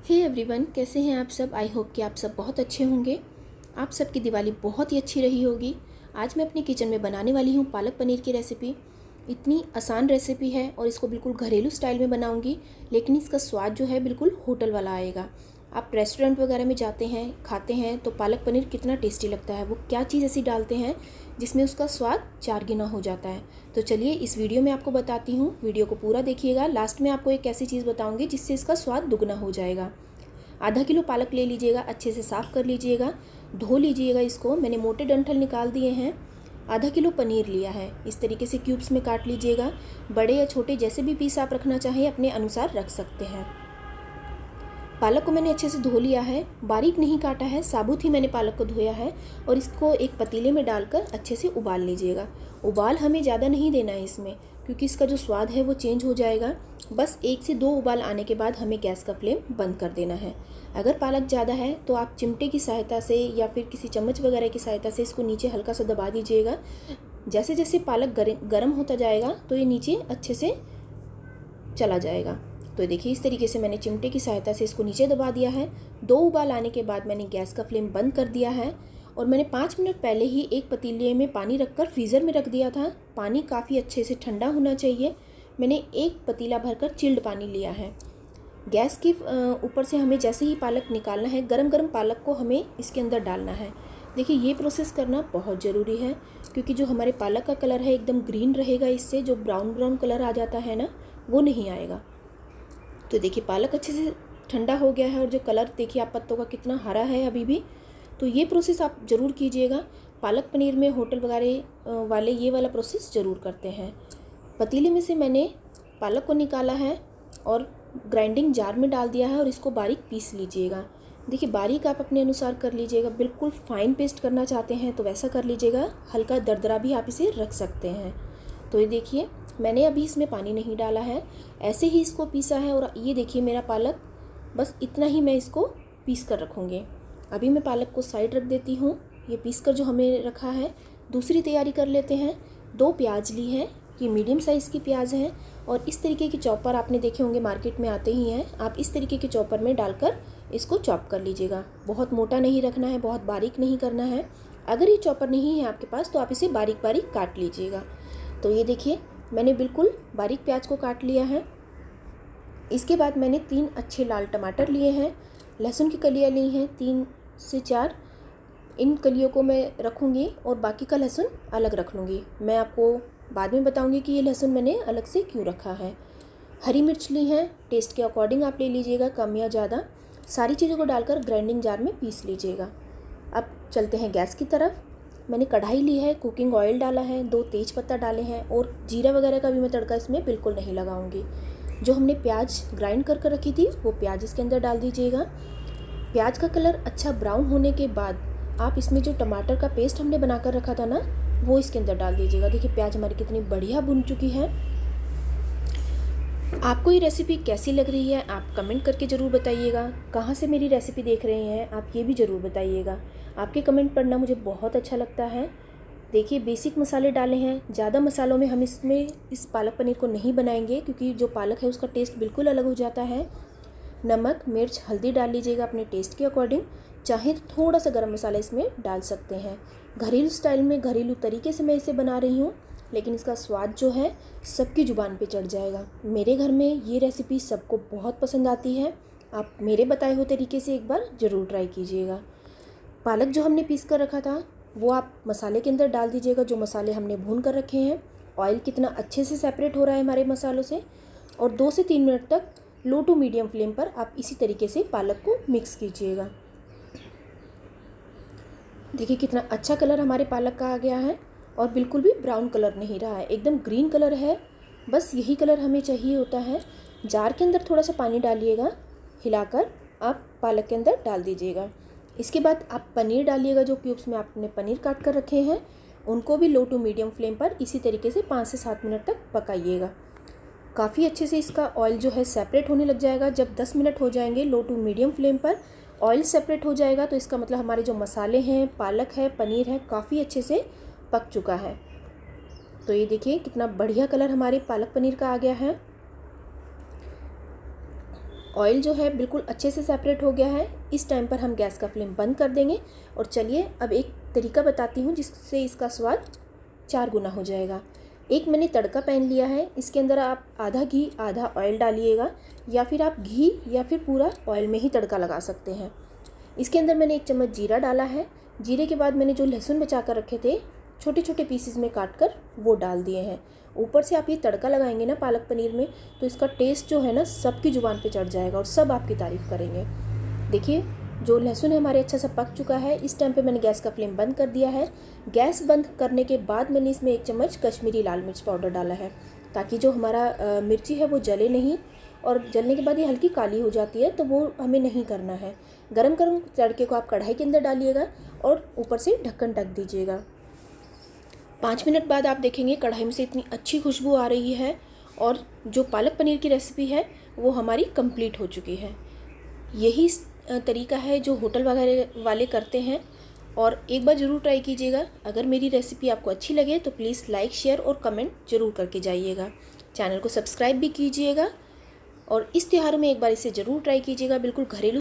Hey everyone, कैसे हैं आप सब। आई होप कि आप सब बहुत अच्छे होंगे। आप सबकी दिवाली बहुत ही अच्छी रही होगी। आज मैं अपने किचन में बनाने वाली हूँ पालक पनीर की रेसिपी। इतनी आसान रेसिपी है और इसको बिल्कुल घरेलू स्टाइल में बनाऊँगी, लेकिन इसका स्वाद जो है बिल्कुल होटल वाला आएगा। आप रेस्टोरेंट वगैरह में जाते हैं, खाते हैं तो पालक पनीर कितना टेस्टी लगता है। वो क्या चीज़ ऐसी डालते हैं जिसमें उसका स्वाद 4 गुना हो जाता है। तो चलिए इस वीडियो में आपको बताती हूँ। वीडियो को पूरा देखिएगा। लास्ट में आपको एक ऐसी चीज़ बताऊँगी जिससे इसका स्वाद दुगना हो जाएगा। आधा किलो पालक ले लीजिएगा, अच्छे से साफ़ कर लीजिएगा, धो लीजिएगा इसको। मैंने मोटे डंठल निकाल दिए हैं। आधा किलो पनीर लिया है, इस तरीके से क्यूब्स में काट लीजिएगा। बड़े या छोटे जैसे भी पीस आप रखना चाहें अपने अनुसार रख सकते हैं। पालक को मैंने अच्छे से धो लिया है, बारीक नहीं काटा है, साबुत ही मैंने पालक को धोया है। और इसको एक पतीले में डालकर अच्छे से उबाल लीजिएगा। उबाल हमें ज़्यादा नहीं देना है इसमें, क्योंकि इसका जो स्वाद है वो चेंज हो जाएगा। बस 1 से 2 उबाल आने के बाद हमें गैस का फ्लेम बंद कर देना है। अगर पालक ज़्यादा है तो आप चिमटे की सहायता से या फिर किसी चम्मच वगैरह की सहायता से इसको नीचे हल्का सा दबा दीजिएगा। जैसे जैसे पालक गर्म होता जाएगा तो ये नीचे अच्छे से चला जाएगा। तो देखिए इस तरीके से मैंने चिमटे की सहायता से इसको नीचे दबा दिया है। 2 उबाल आने के बाद मैंने गैस का फ्लेम बंद कर दिया है और मैंने 5 मिनट पहले ही एक पतीले में पानी रखकर फ्रीज़र में रख दिया था। पानी काफ़ी अच्छे से ठंडा होना चाहिए। मैंने एक पतीला भरकर चिल्ड पानी लिया है। गैस के ऊपर से हमें जैसे ही पालक निकालना है, गरम गरम पालक को हमें इसके अंदर डालना है। देखिए ये प्रोसेस करना बहुत ज़रूरी है, क्योंकि जो हमारे पालक का कलर है एकदम ग्रीन रहेगा। इससे जो ब्राउन ब्राउन कलर आ जाता है ना, वो नहीं आएगा। तो देखिए पालक अच्छे से ठंडा हो गया है और जो कलर देखिए आप पत्तों का कितना हरा है अभी भी। तो ये प्रोसेस आप ज़रूर कीजिएगा। पालक पनीर में होटल वगैरह वाले ये वाला प्रोसेस ज़रूर करते हैं। पतीले में से मैंने पालक को निकाला है और ग्राइंडिंग जार में डाल दिया है और इसको बारीक पीस लीजिएगा। देखिए बारीक आप अपने अनुसार कर लीजिएगा। बिल्कुल फाइन पेस्ट करना चाहते हैं तो वैसा कर लीजिएगा, हल्का दरदरा भी आप इसे रख सकते हैं। तो ये देखिए मैंने अभी इसमें पानी नहीं डाला है, ऐसे ही इसको पीसा है। और ये देखिए मेरा पालक, बस इतना ही मैं इसको पीस कर रखूँगी। अभी मैं पालक को साइड रख देती हूँ। ये पीस कर जो हमें रखा है, दूसरी तैयारी कर लेते हैं। 2 प्याज ली हैं, ये मीडियम साइज़ की प्याज हैं। और इस तरीके की चॉपर आपने देखे होंगे मार्केट में आते ही हैं। आप इस तरीके के चॉपर में डालकर इसको चॉप कर लीजिएगा। बहुत मोटा नहीं रखना है, बहुत बारीक नहीं करना है। अगर ये चॉपर नहीं है आपके पास तो आप इसे बारीक बारीक काट लीजिएगा। तो ये देखिए मैंने बिल्कुल बारीक प्याज को काट लिया है। इसके बाद मैंने 3 अच्छे लाल टमाटर लिए हैं। लहसुन की कलियाँ ली हैं 3 से 4। इन कलियों को मैं रखूँगी और बाकी का लहसुन अलग रख लूँगी। मैं आपको बाद में बताऊँगी कि ये लहसुन मैंने अलग से क्यों रखा है। हरी मिर्च ली है, टेस्ट के अकॉर्डिंग आप ले लीजिएगा, कम या ज़्यादा। सारी चीज़ों को डालकर ग्राइंडिंग जार में पीस लीजिएगा। अब चलते हैं गैस की तरफ। मैंने कढ़ाई ली है, कुकिंग ऑयल डाला है, 2 तेज पत्ता डाले हैं और जीरा वगैरह का भी मैं तड़का इसमें बिल्कुल नहीं लगाऊंगी। जो हमने प्याज ग्राइंड कर कर रखी थी वो प्याज इसके अंदर डाल दीजिएगा। प्याज का कलर अच्छा ब्राउन होने के बाद आप इसमें जो टमाटर का पेस्ट हमने बना कर रखा था ना, वो इसके अंदर डाल दीजिएगा। देखिए प्याज हमारी कितनी बढ़िया भुन चुकी है। आपको ये रेसिपी कैसी लग रही है आप कमेंट करके ज़रूर बताइएगा। कहाँ से मेरी रेसिपी देख रहे हैं आप ये भी ज़रूर बताइएगा। आपके कमेंट पढ़ना मुझे बहुत अच्छा लगता है। देखिए बेसिक मसाले डाले हैं, ज़्यादा मसालों में हम इसमें इस पालक पनीर को नहीं बनाएंगे, क्योंकि जो पालक है उसका टेस्ट बिल्कुल अलग हो जाता है। नमक, मिर्च, हल्दी डाल लीजिएगा अपने टेस्ट के अकॉर्डिंग। चाहे तो थोड़ा सा गरम मसाला इसमें डाल सकते हैं। घरेलू स्टाइल में, घरेलू तरीके से मैं इसे बना रही हूँ, लेकिन इसका स्वाद जो है सबकी ज़ुबान पे चढ़ जाएगा। मेरे घर में ये रेसिपी सबको बहुत पसंद आती है। आप मेरे बताए हुए तरीके से एक बार ज़रूर ट्राई कीजिएगा। पालक जो हमने पीस कर रखा था वो आप मसाले के अंदर डाल दीजिएगा, जो मसाले हमने भून कर रखे हैं। ऑयल कितना अच्छे से सेपरेट हो रहा है हमारे मसालों से। और 2 से 3 मिनट तक लो टू मीडियम फ्लेम पर आप इसी तरीके से पालक को मिक्स कीजिएगा। देखिए कितना अच्छा कलर हमारे पालक का आ गया है और बिल्कुल भी ब्राउन कलर नहीं रहा है, एकदम ग्रीन कलर है। बस यही कलर हमें चाहिए होता है। जार के अंदर थोड़ा सा पानी डालिएगा, हिलाकर आप पालक के अंदर डाल दीजिएगा। इसके बाद आप पनीर डालिएगा। जो क्यूब्स में आपने पनीर काट कर रखे हैं उनको भी लो टू मीडियम फ्लेम पर इसी तरीके से 5 से 7 मिनट तक पकाइएगा। काफ़ी अच्छे से इसका ऑयल जो है सेपरेट होने लग जाएगा। जब 10 मिनट हो जाएंगे लो टू मीडियम फ्लेम पर ऑयल सेपरेट हो जाएगा, तो इसका मतलब हमारे जो मसाले हैं, पालक है, पनीर है, काफ़ी अच्छे से पक चुका है। तो ये देखिए कितना बढ़िया कलर हमारे पालक पनीर का आ गया है। ऑयल जो है बिल्कुल अच्छे से सेपरेट हो गया है। इस टाइम पर हम गैस का फ्लेम बंद कर देंगे। और चलिए अब एक तरीका बताती हूँ जिससे इसका स्वाद 4 गुना हो जाएगा। एक मैंने तड़का पैन लिया है, इसके अंदर आप आधा घी आधा ऑयल डालिएगा, या फिर आप घी या फिर पूरा ऑयल में ही तड़का लगा सकते हैं। इसके अंदर मैंने 1 चम्मच जीरा डाला है। जीरे के बाद मैंने जो लहसुन बचा कर रखे थे छोटे छोटे पीसेस में काट कर वो डाल दिए हैं। ऊपर से आप ये तड़का लगाएंगे ना पालक पनीर में, तो इसका टेस्ट जो है ना सबकी ज़ुबान पे चढ़ जाएगा और सब आपकी तारीफ़ करेंगे। देखिए जो लहसुन है हमारे अच्छा सा पक चुका है। इस टाइम पे मैंने गैस का फ्लेम बंद कर दिया है। गैस बंद करने के बाद मैंने इसमें 1 चम्मच कश्मीरी लाल मिर्च पाउडर डाला है, ताकि जो हमारा मिर्ची है वो जले नहीं, और जलने के बाद ये हल्की काली हो जाती है, तो वो हमें नहीं करना है। गरम गरम तड़के को आप कढ़ाई के अंदर डालिएगा और ऊपर से ढक्कन ढक दीजिएगा। 5 मिनट बाद आप देखेंगे कढ़ाई में से इतनी अच्छी खुशबू आ रही है और जो पालक पनीर की रेसिपी है वो हमारी कंप्लीट हो चुकी है। यही तरीका है जो होटल वगैरह वाले करते हैं, और एक बार ज़रूर ट्राई कीजिएगा। अगर मेरी रेसिपी आपको अच्छी लगे तो प्लीज़ लाइक शेयर और कमेंट ज़रूर करके जाइएगा। चैनल को सब्सक्राइब भी कीजिएगा और इस त्योहार में एक बार इसे ज़रूर ट्राई कीजिएगा। बिल्कुल घरेलू